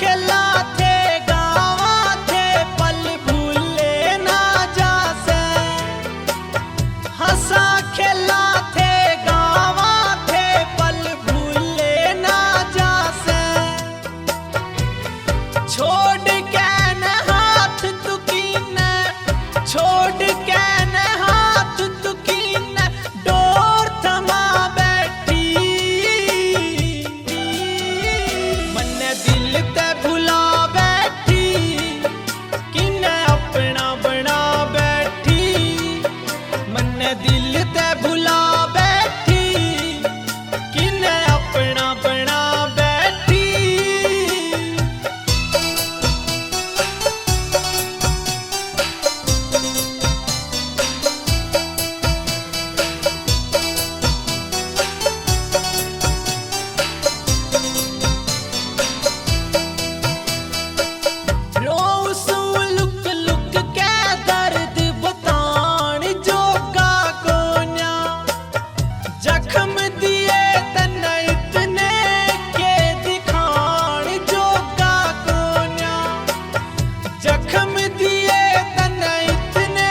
खेला थे गावा थे पल भूले ना जासे। हंसा खेला थे गावा थे पल भूले ना जासे। छोड़ के न हाथ तुकीन, छोड़ के न हाथ तुकीन डोर थमा बैठी। मन दिल ते भुला बैठी किने अपना बना बैठी। मन दिल ते भुला बैठी किने अपना बना बैठी। रोसू लुक लुक के दर्द बतान जोगा कोन्या। जख्म दिए तन इतने के दिखान जोगा कोन्या। जख्म दिए तन इतने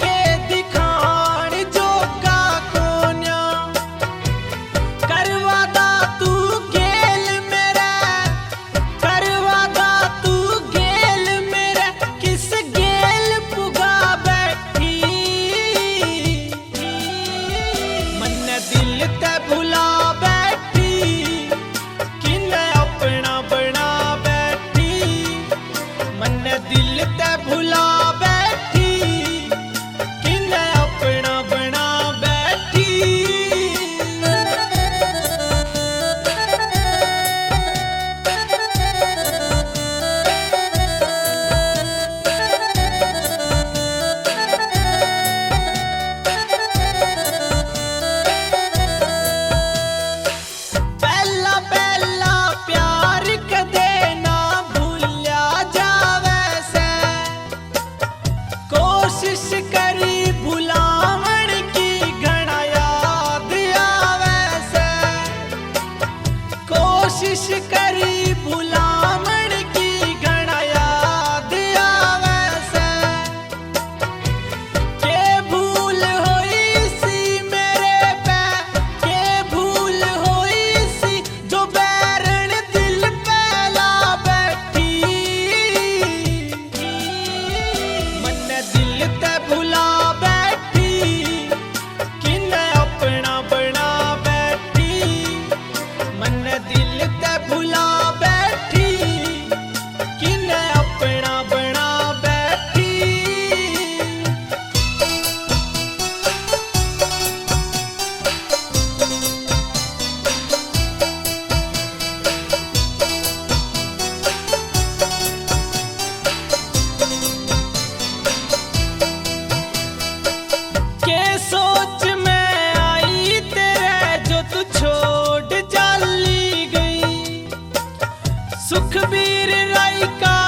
के दिखान जोगा कोन्या। करवादा तू गेल मेरा, करवादा तू गेल मेरा किस गेल पुगा बैठी। मन दिल ते भुला बैठी किने अपना बना बैठी। मन दिल ते भुला बैठी किने अपना बना बैठी। पहला पहला प्यार कदे ना भूल्या जावे से। कोशिश करी भुलावण की घना याद आवे से। कोशिश करी भुलावण की घना याद आवे से। के भूल होई सी मेरे पे, के भूल होई सी जो बैरन दिल पे ला बैठी। मन दिल ते भुला बैठी किने अपना बना बैठी। मन दिल ते भुला बैठी किने अपना बना बैठी। के सोच में आई तेरे जो तू छोड़ चली गई। सुखबीर राय का